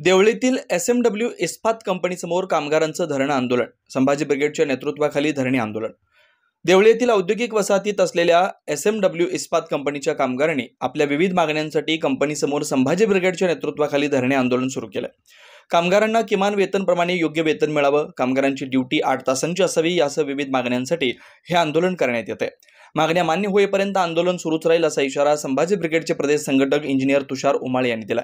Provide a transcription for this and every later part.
देवळीतील एसएमडब्ल्यू इस्पात कंपनीसमोर कामगारांचं धरणं आंदोलन. संभाजी ब्रिगेडच्या नेतृत्वाखाली धरणे आंदोलन. देवळी येथील औद्योगिक वसाहतीत असलेल्या एसएमडब्ल्यू इस्पात कंपनीच्या कामगारांनी आपल्या विविध मागण्यांसाठी कंपनीसमोर संभाजी ब्रिगेडच्या नेतृत्वाखाली धरणे आंदोलन सुरू केलं. कामगारांना किमान वेतनप्रमाणे योग्य वेतन मिळावं, कामगारांची ड्युटी 8 तासांची असावी यासह विविध मागण्यांसाठी हे आंदोलन करण्यात येते. मागण्या मान्य होईपर्यंत आंदोलन सुरूच राहील असा इशारा संभाजी ब्रिगेडचे प्रदेश संघटक इंजिनियर तुषार उमाळे यांनी दिला.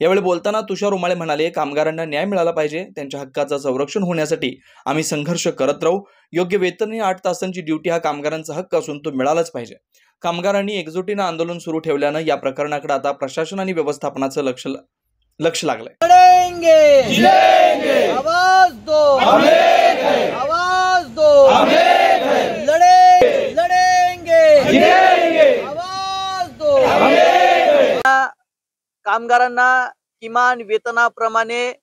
यावेळी बोलताना तुषार उमाळे म्हणाले, कामगारांना न्याय मिळाला पाहिजे, त्यांच्या हक्काचं संरक्षण होण्यासाठी आम्ही संघर्ष करत राहू. योग्य वेतन आणि 8 तासांची ड्युटी हा कामगारांचा हक्क असून तो मिळालाच पाहिजे. कामगारांनी एकजुटीनं आंदोलन सुरू ठेवल्यानं या प्रकरणाकडे आता प्रशासन आणि व्यवस्थापनाचं लक्ष लागलंय. आवाज दो, आवाज दो, लढेंगे, आवाज दो. कामगारांना किमान वेतनाप्रमाणे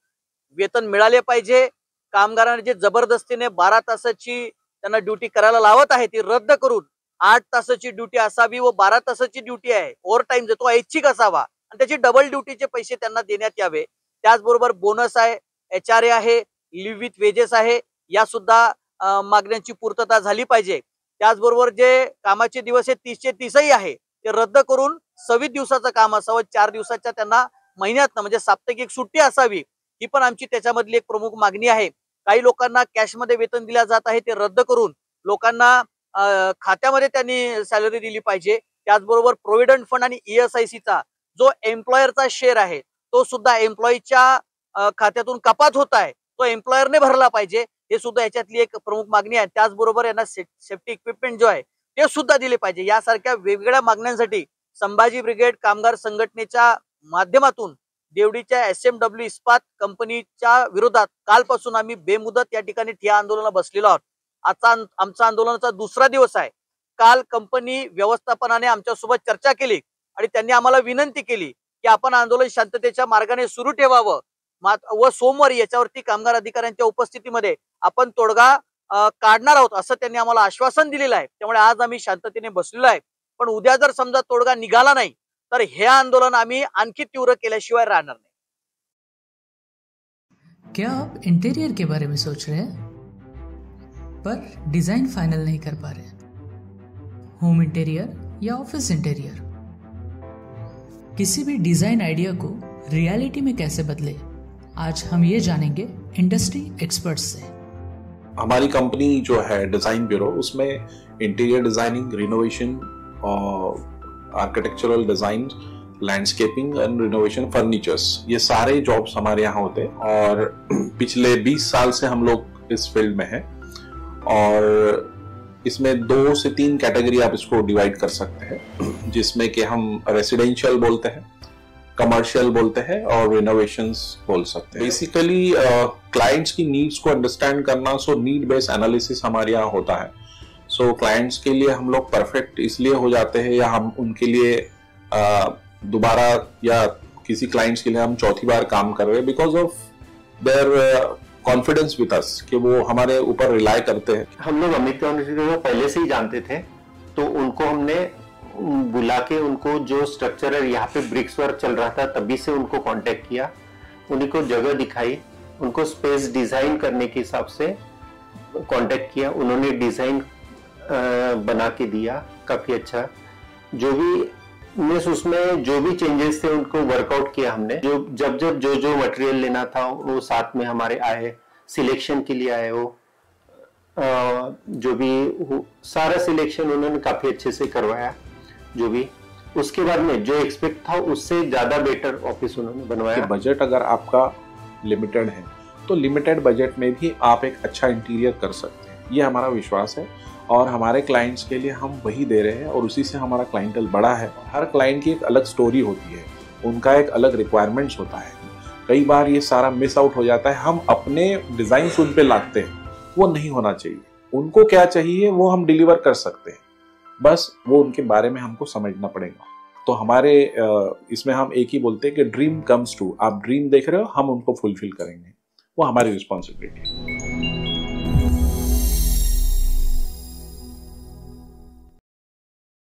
वेतन मिळाले पाहिजे. कामगारांना जे जबरदस्तीने 12 तासाची त्यांना ड्युटी करायला लावत आहे ती रद्द करून 8 तासाची ड्युटी असावी व 12 तासाची ड्युटी आहे ओव्हर टाइम जो तो ऐच्छिक असावा आणि त्याची डबल ड्युटीचे पैसे त्यांना देण्यात यावे. त्याचबरोबर बोनस आहे, HRA आहे, लिव्ह विथ वेजेस आहे, या सुद्धा मागण्यांची पूर्तता झाली पाहिजे. त्याचबरोबर जे कामाचे दिवस हे 30चे 30ही आहे ते रद्द करून 26 दिवसाचं काम असावं. 4 दिवसाच्या त्यांना महिन्यातनं म्हणजे साप्ताहिक सुट्टी असावी, ही पण आमची त्याच्यामधली एक प्रमुख मागणी आहे. काही लोकांना कॅशमध्ये वेतन दिल्या जात आहे ते रद्द करून लोकांना खात्यामध्ये त्यांनी सॅलरी दिली पाहिजे. त्याचबरोबर प्रोव्हिडंट फंड आणि ESICचा जो एम्प्लॉयरचा शेअर आहे तो सुद्धा एम्प्लॉईच्या खात्यातून कपात होत आहे, तो एम्प्लॉयरने भरला पाहिजे. हे सुद्धा याच्यातली एक प्रमुख मागणी आहे. त्याचबरोबर यांना सेफ्टी इक्विपमेंट जो आहे ते सुद्धा दिले पाहिजे. यासारख्या वेगवेगळ्या मागण्यांसाठी संभाजी ब्रिगेड कामगार संघटनेच्या माध्यमातून देवडीच्या SMW इस्पात कंपनीच्या विरोधात कालपासून आम्ही बेमुदत या ठिकाणी ठिय्या आंदोलनाला बसलेलो आहोत. आजचा आमचा आंदोलनाचा दुसरा दिवस आहे. काल कंपनी व्यवस्थापनाने आमच्यासोबत चर्चा केली आणि त्यांनी आम्हाला विनंती केली की आपण आंदोलन शांततेच्या मार्गाने सुरू ठेवावं व सोमवारी याच्यावरती कामगार अधिकाऱ्यांच्या उपस्थितीमध्ये आपण तोडगा काढणार आहोत असं त्यांनी आम्हाला आश्वासन दिलेलं आहे. त्यामुळे आज आम्ही शांततेने बसलेलो आहे. पण उद्या जर समजा तोडगा निघाला नाही तर हे आंदोलन आम्ही आणखी तीव्र केल्याशिवाय राहणार नाही. क्या आप इंटीरियर के बारे में सोच रहे हैं पर डिजाइन फाइनल नहीं कर पा रहे? होम इंटीरियर या ऑफिस इंटीरियर, किसी भी डिजाइन आइडिया को रियलिटी में कैसे बदले, आज हम ये जानेंगे इंडस्ट्री एक्सपर्ट्स से. हमारी कंपनी जो है डिजाइन ब्यूरो, उसमें interior designing, renovation, architectural design, landscaping and renovation, furnitures, ये सारे जॉब्स हमारे यहाँ होते हैं. और पिछले 20 साल से हम लोग इस फील्ड में हैं. और इसमें 2 से 3 कैटेगरी आप इसको डिवाइड कर सकते हैं, जिसमें कि हम रेसिडेंशियल बोलते हैं, कमर्शियल बोलते हैं और रिनोवेशंस बोल सकते हैं. बेसिकली क्लाइंट्स की नीड्स को अंडरस्टैंड करना, सो नीड बेस्ड एनालिसिस हमारे यहाँ होता है. सो क्लाइंट्स के लिए हम लोग परफेक्ट इसलिए हो जाते हैं या हम उनके लिए दोबारा या किसी क्लाइंट्स के लिए हम चौथी बार काम कर रहे हैं because of their confidence with us, कि वो हमारे ऊपर रिलाय करते हैं. हम लोग अमित को पहले से ही जानते थे, तो उनको हमने बुला के उनको जो स्ट्रक्चर है यहाँ पे ब्रिक्स वर्क चल रहा था तभी से उनको कांटेक्ट किया, उन्हीं को जगह दिखाई, उनको स्पेस डिजाइन करने के हिसाब से कांटेक्ट किया. उन्होंने डिजाइन बना के दिया काफी अच्छा. जो भी उसमें जो भी चेंजेस थे उनको वर्कआउट किया हमने. जब जो मटेरियल लेना था वो साथ में हमारे आए, सिलेक्शन के लिए आए. वो जो भी सारा सिलेक्शन उन्होंने काफी अच्छे से करवाया. जो भी उसके बाद में जो एक्सपेक्ट था उससे ज्यादा बेटर ऑफिस उन्होंने बनवाया. बजट अगर आपका लिमिटेड है तो लिमिटेड बजट में भी आप एक अच्छा इंटीरियर कर सकते हैं, ये हमारा विश्वास है. और हमारे क्लाइंट्स के लिए हम वही दे रहे हैं और उसी से हमारा क्लाइंटल बड़ा है. हर क्लाइंट की एक अलग स्टोरी होती है, उनका एक अलग रिक्वायरमेंट्स होता है. कई बार ये सारा मिस आउट हो जाता है. हम अपने डिजाइन उन पे लाते हैं, वो नहीं होना चाहिए. उनको क्या चाहिए वो हम डिलीवर कर सकते हैं, बस वो उनके बारे में हमको समझना पड़ेगा. तो हमारे इसमें हम एक ही बोलते हैं कि ड्रीम कम्स ट्रू. आप ड्रीम देख रहे हो, हम उनको फुलफिल करेंगे, वो हमारी रिस्पॉन्सिबिलिटी है.